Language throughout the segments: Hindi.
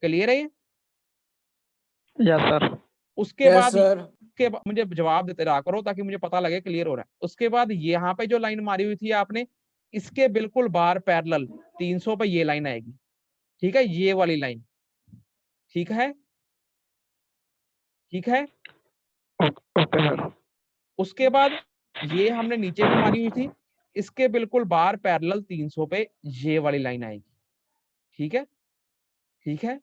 क्लियर है ये? Yes sir. उसके बाद सर मुझे जवाब देते रहा करो ताकि मुझे पता लगे क्लियर हो रहा है। उसके बाद यहाँ पे जो लाइन मारी हुई थी आपने, इसके बिल्कुल बाहर पैरेलल 300 पे ये लाइन आएगी, ठीक है, ये वाली लाइन, ठीक है, ठीक है। Okay sir. उसके बाद ये हमने नीचे भी मारी हुई थी, इसके बिल्कुल बाहर पैरेलल 300 पे ये वाली लाइन आएगी, ठीक है, ठीक है,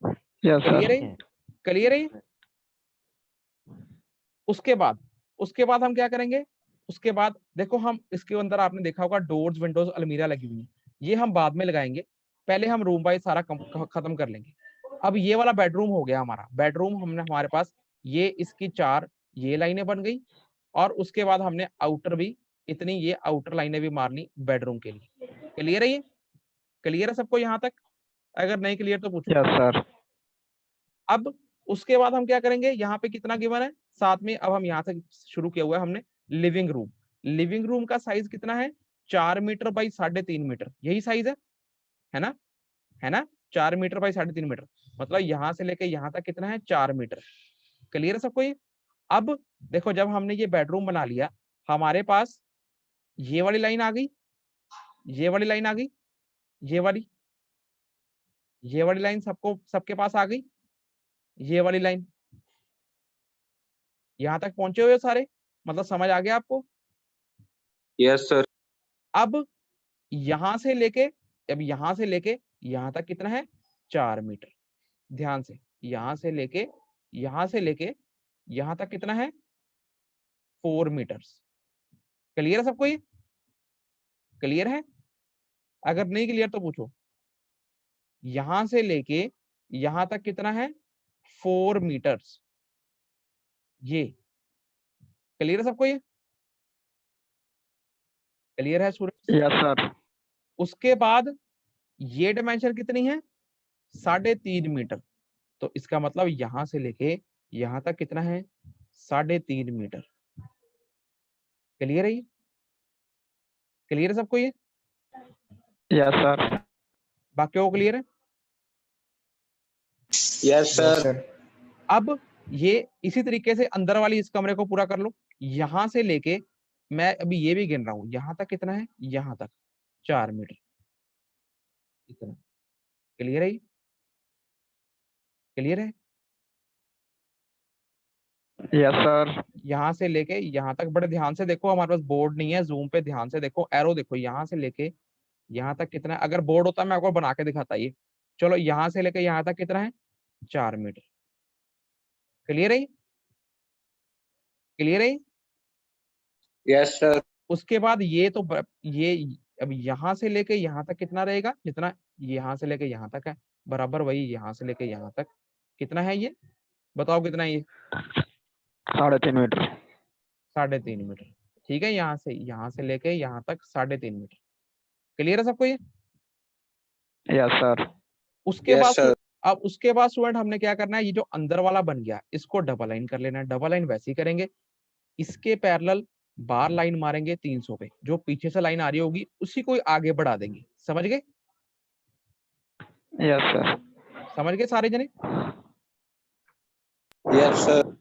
यस क्लियर सर। है, क्लियर है। उसके बाद हम क्या करेंगे, उसके बाद देखो हम इसके अंदर आपने देखा होगा डोर्स विंडोज अलमीरा लगी हुई है, ये हम बाद में लगाएंगे, पहले हम रूम वाइज सारा खत्म कर लेंगे। अब ये वाला बेडरूम हो गया हमारा, बेडरूम हमने हमारे पास ये इसकी 4 ये लाइनें बन गई, और उसके बाद हमने आउटर भी इतनी ये आउटर लाइनें भी मारनी बेडरूम के लिए। क्लियर है ये? क्लियर है सबको यहाँ तक? अगर नहीं क्लियर तो पूछो। Yes sir. अब उसके बाद हम क्या करेंगे, यहाँ पे कितना गिवन है साथ में, अब हम यहाँ से शुरू किया हुआ है हमने लिविंग रूम। लिविंग रूम का साइज कितना है, 4 मीटर बाई 3.5 मीटर, यही साइज है ना, है ना, 4 मीटर बाई 3.5 मीटर, मतलब यहाँ से लेके यहाँ तक कितना है, 4 मीटर। क्लियर है सबको ये? अब देखो जब हमने ये बेडरूम बना लिया, हमारे पास ये वाली लाइन आ गई, ये वाली लाइन आ गई, ये वाली, ये वाली लाइन सबको सबके पास आ गई, ये वाली लाइन, यहां तक पहुंचे हुए हो सारे, मतलब समझ आ गया आपको? Yes sir. अब यहां से लेके, अब यहां से लेके यहां तक कितना है, 4 मीटर। ध्यान से, यहां से लेके यहां से लेके यहां तक कितना है, 4 मीटर्स। क्लियर है सबको ये? क्लियर है? अगर नहीं क्लियर तो पूछो। यहां से लेके यहां तक कितना है, 4 मीटर्स, ये क्लियर है सबको ये? क्लियर है स्टूडेंट्स? Yes sir. उसके बाद ये डायमेंशन कितनी है, 3.5 मीटर, तो इसका मतलब यहां से लेके यहां तक कितना है, 3.5 मीटर। क्लियर है ये? क्लियर है सबको ये? Yes sir. बाकियों को क्लियर है? Yes sir. अब ये इसी तरीके से अंदर वाली इस कमरे को पूरा कर लो, यहां से लेके मैं अभी ये भी गिन रहा हूं, यहां तक कितना है, यहां तक 4 मीटर, इतना। क्लियर है ये? क्लियर है? Yes sir. यहां से लेके यहां तक, बड़े ध्यान से देखो, हमारे पास बोर्ड नहीं है, जूम पे ध्यान से देखो, एरो देखो, यहां से लेके यहां तक कितना है, अगर बोर्ड होता मैं आपको बना के दिखाता ये। चलो यहां से लेके यहां तक कितना है, 4 मीटर। क्लियर है? क्लियर है? Yes sir. उसके बाद ये तो ये अब यहां से लेके यहां तक कितना रहेगा, जितना यहां से लेके यहां तक है, बराबर वही यहां से लेके यहां तक कितना है ये, बताओ कितना है ये, 3.5 मीटर। 3.5 मीटर। ठीक है, यहां से लेके यहां तक 3.5 मीटर। क्लियर है सबको ये? Yes sir. उसके बाद यस सर। अब उसके बाद स्टूडेंट हमने क्या करना है, ये जो अंदर वाला बन गया इसको डबल लाइन कर लेना है। डबल लाइन वैसे ही करेंगे, इसके पैरेलल बार लाइन मारेंगे 300 पे, जो पीछे से लाइन आ रही होगी उसी को आगे बढ़ा देंगे। समझ गए? Yes sir. समझ गए सारे जने? Yes sir.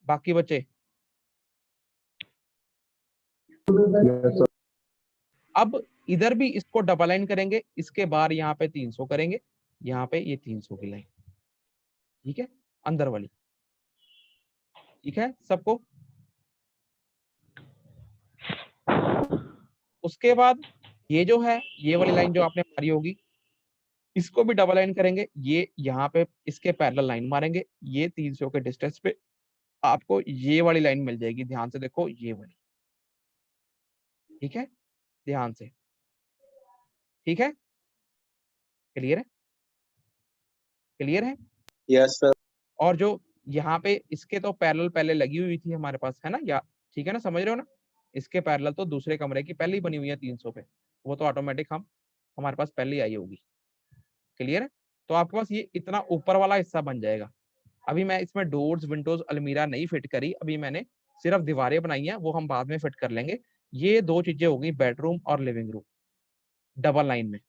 बाकी बच्चे? अब इधर भी इसको डबल लाइन करेंगे, इसके बार यहाँ पे 300 करेंगे, यहाँ पे ये 300 की लाइन, ठीक है, अंदर वाली। ठीक है सबको? उसके बाद ये जो है, ये वाली लाइन जो आपने मारी होगी, इसको भी डबल लाइन करेंगे, ये यहाँ पे इसके पैरेलल लाइन मारेंगे, ये 300 के डिस्टेंस पे आपको ये वाली लाइन मिल जाएगी। ध्यान से देखो, ये वाली, ठीक है, ध्यान से, ठीक है, क्लियर है? क्लियर है? Yes sir. और जो यहाँ पे इसके तो पैरेलल पहले लगी हुई थी हमारे पास, है ना, या ठीक है ना, समझ रहे हो ना, इसके पैरेलल तो दूसरे कमरे की पहले ही बनी हुई है 300 पे, वो तो ऑटोमेटिक हम हमारे पास पहले ही आई होगी। क्लियर है? तो आपके पास ये इतना ऊपर वाला हिस्सा बन जाएगा। अभी मैं इसमें डोर्स विंडोज अलमीरा नहीं फिट करी, अभी मैंने सिर्फ दीवारें बनाई हैं, वो हम बाद में फिट कर लेंगे। ये दो चीजें हो गई, बेडरूम और लिविंग रूम डबल लाइन में।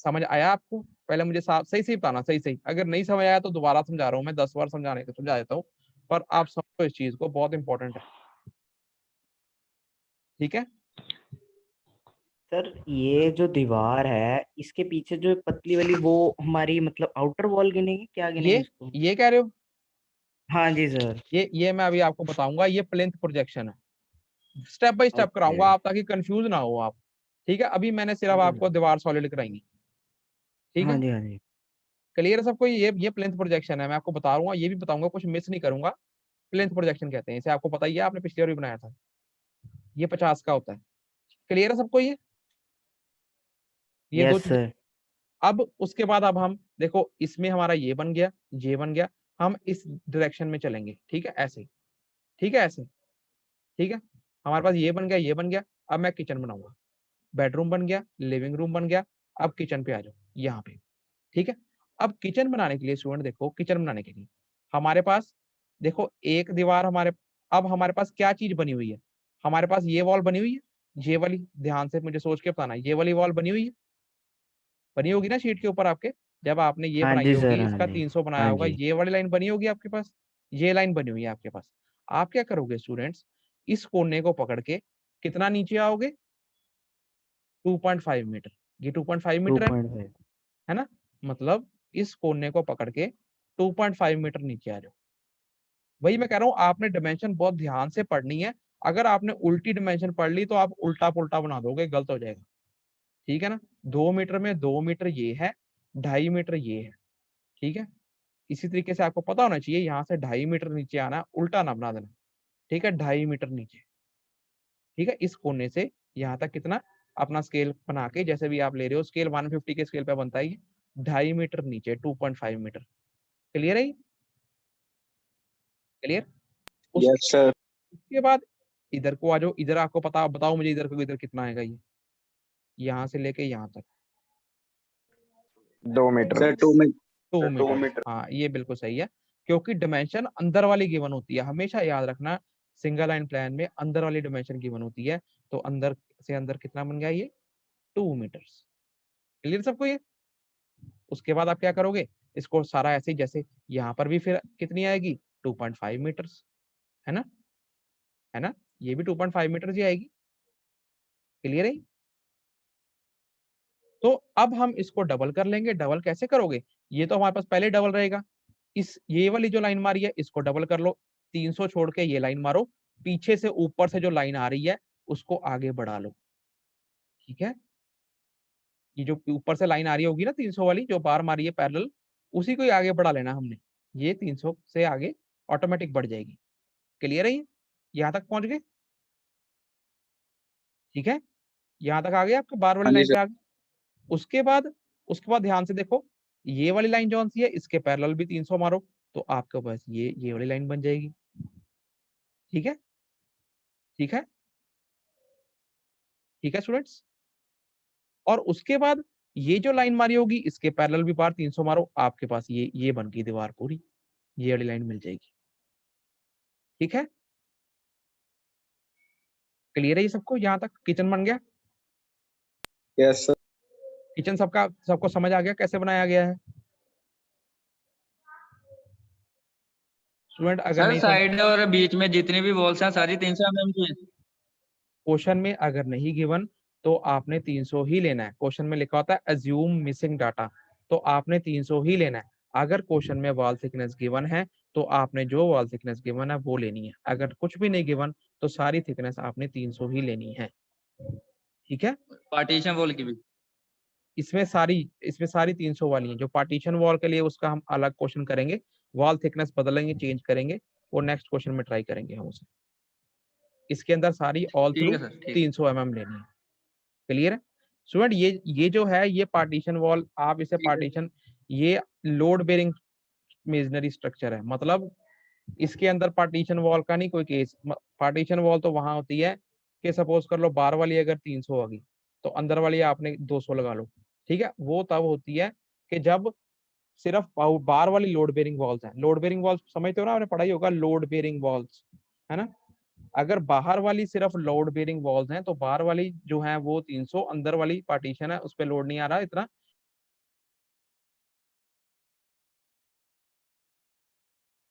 समझ आया आपको? पहले मुझे सही सही बताना, सही सही। अगर नहीं समझ आया तो दोबारा समझा रहा हूँ मैं, 10 बार समझाने को समझा देता हूँ, पर आप समझो इस चीज को, बहुत इंपॉर्टेंट है। ठीक है, सर ये जो दीवार है इसके पीछे जो पतली वाली वो हमारी मतलब आउटर वॉल गिनेंगे, क्या गिनेंगे इसको? ये कह रहे हो? हाँ जी सर। ये मैं अभी आपको बताऊंगा, ये प्लिंथ प्रोजेक्शन है। Step by step okay. कराऊंगा आप, ताकि कंफ्यूज ना हो आप। ठीक है, अभी मैंने सिर्फ आपको दीवार सॉलिड कराएंगी। ठीक हाँ है, जी हाँ जी। क्लियर है सबको? ये प्लिंथ प्रोजेक्शन है, मैं आपको बता रहा हूँ, ये भी बताऊंगा, कुछ मिस नहीं करूंगा। प्लिंथ प्रोजेक्शन कहते हैं इसे, आपको पता ही है, आपने पिछली बार भी बनाया था। ये 50 का होता है। क्लियर है सबको? ये दो यस चीजें। सर। अब उसके बाद अब हम देखो, इसमें हमारा ये बन गया, ये बन गया। हम इस डायरेक्शन में चलेंगे, ठीक है, ऐसे। ठीक है, ऐसे। ठीक है, हमारे पास ये बन गया, ये बन गया। अब मैं किचन बनाऊंगा। बेडरूम बन गया, लिविंग रूम बन गया। अब किचन पे आ जाओ, यहाँ पे। ठीक है, अब किचन बनाने के लिए स्टूडेंट देखो, किचन बनाने के लिए हमारे पास देखो एक दीवार हमारे, अब हमारे पास क्या चीज बनी हुई है? हमारे पास ये वॉल बनी हुई है, ये वाली, ध्यान से मुझे सोच के बताना, ये वाली वॉल बनी हुई है, बनी होगी ना शीट के ऊपर आपके, जब आपने ये हाँ बनाई जी होगी, सर। हाँ इसका जी 300 बनाया हाँ होगा, जी। ये वाली लाइन बनी होगी आपके पास, ये लाइन बनी हुई है आपके पास। आप क्या करोगे स्टूडेंट्स, इस कोने को पकड़ के कितना नीचे आओगे? 2.5 मीटर। ये 2.5 मीटर 2.5। है ना? मतलब इस कोने को पकड़ के 2.5 मीटर नीचे आ जाओ। वही मैं कह रहा हूँ, आपने डायमेंशन बहुत ध्यान से पढ़नी है। अगर आपने उल्टी डायमेंशन पढ़ ली तो आप उल्टा पुल्टा बना दोगे, गलत हो जाएगा। ठीक है ना? 2 मीटर में 2 मीटर ये है, 2.5 मीटर ये है। ठीक है, इसी तरीके से आपको पता होना चाहिए, यहाँ से 2.5 मीटर नीचे आना है, उल्टा ना बना देना। ठीक है, 2.5 मीटर नीचे। ठीक है, इस कोने से यहाँ तक कितना, अपना स्केल बना के, जैसे भी आप ले रहे हो स्केल, 150 के स्केल पे बनता है ये, 2.5 मीटर नीचे, 2.5 मीटर। क्लियर है? क्लियर? उसके Yes, sir. उसके बाद इधर को आ जाओ, इधर आपको पता, बताओ मुझे इधर को, इधर कितना आएगा ये, यहाँ से लेके यहाँ तक? 2 मीटर। Sir, 2 metre. 2 मीटर। हाँ, ये बिल्कुल सही है, क्योंकि डायमेंशन अंदर वाली गिवन होती है, हमेशा याद रखना। सिंगल लाइन प्लान में अंदर वाली डायमेंशन गिवन होती है, तो अंदर से अंदर कितना बन गया ये? 2 मीटर्स। क्लियर सबको ये? उसके बाद आप क्या करोगे, इसको सारा ऐसे ही, जैसे यहाँ पर भी फिर कितनी आएगी? 2.5 मीटर्स। है ना? है ना? ये भी 2.5 मीटर्स ही आएगी। क्लियर है? तो अब हम इसको डबल कर लेंगे। डबल कैसे करोगे? ये तो हमारे पास पहले डबल रहेगा, इस ये वाली जो लाइन मारी है इसको डबल कर लो, 300 छोड़ के ये लाइन मारो, पीछे से ऊपर से जो लाइन आ रही है उसको आगे बढ़ा लो। ठीक है, ये जो ऊपर से लाइन आ रही होगी ना 300 वाली, जो बार मारी है पैरेलल, उसी को ही आगे बढ़ा लेना हमने। ये 300 से आगे ऑटोमेटिक बढ़ जाएगी। क्लियर है? ये यहाँ तक पहुंच गए? ठीक है, यहाँ तक आ गए, आपके बार वाली हाँ जी लाइन सर. पे आ गए। उसके बाद ध्यान से देखो, ये वाली लाइन जो सी है, इसके पैरेलल भी 300 मारो, तो आपके पास ये वाली लाइन बन जाएगी। ठीक है? ठीक है? ठीक है स्टूडेंट्स? और उसके बाद ये जो लाइन मारी होगी, इसके पैरेलल भी बार 300 मारो, आपके पास ये बन गई दीवार पूरी, ये वाली लाइन मिल जाएगी। ठीक है, क्लियर है ये सबको? यहाँ तक किचन बन गया। Yes, sir. किचन सबको समझ आ गया कैसे बनाया गया है? स्टूडेंट अगर सर नहीं समझ, साइड और बीच में जितनी भी वॉल्स हैं सारी 300 mm की हैं। क्वेश्चन में अगर नहीं गिवन तो आपने 300 ही लेना है। क्वेश्चन में लिखा होता है अज्यूम मिसिंग डाटा, तो आपने 300 ही लेना है। अगर क्वेश्चन में वॉल थिकनेस गिवन है तो आपने जो वॉल थिकनेस गिवन है वो लेनी है। अगर कुछ भी नहीं गिवन तो सारी थिकनेस आपने 300 ही लेनी है। ठीक है, पार्टीशन वॉल की भी। इसमें सारी 300 वाली हैं। जो पार्टीशन वॉल के लिए उसका हम अलग क्वेश्चन करेंगे, वॉल थिकनेस बदलेंगे, चेंज करेंगे, वो नेक्स्ट क्वेश्चन में ट्राई करेंगे हम उसे। इसके अंदर सारी ऑल ठीक थ्रू है सर, ठीक। 300 mm लेनी है। क्लियर है स्टूडेंट? ये जो है ये पार्टीशन वॉल, आप इसे ठीक है। पार्टीशन, ये लोड बेरिंग मेजनरी स्ट्रक्चर है, मतलब इसके अंदर पार्टीशन वॉल का नहीं कोई केस। पार्टीशन वॉल तो वहां होती है कि सपोज कर लो बार वाली अगर 300 होगी तो अंदर वाली आपने 200 लगा लो। ठीक है, वो तब होती है कि जब सिर्फ बार वाली लोड बेरिंग वॉल्स हैं। लोड बेरिंग वॉल्स समझते हो ना, आपने पढ़ाई होगा लोड बेरिंग वॉल्स, है ना? अगर बाहर वाली सिर्फ लोड बेरिंग वॉल्स हैं तो बाहर वाली जो है वो 300, अंदर वाली पार्टीशन है उस पर लोड नहीं आ रहा इतना,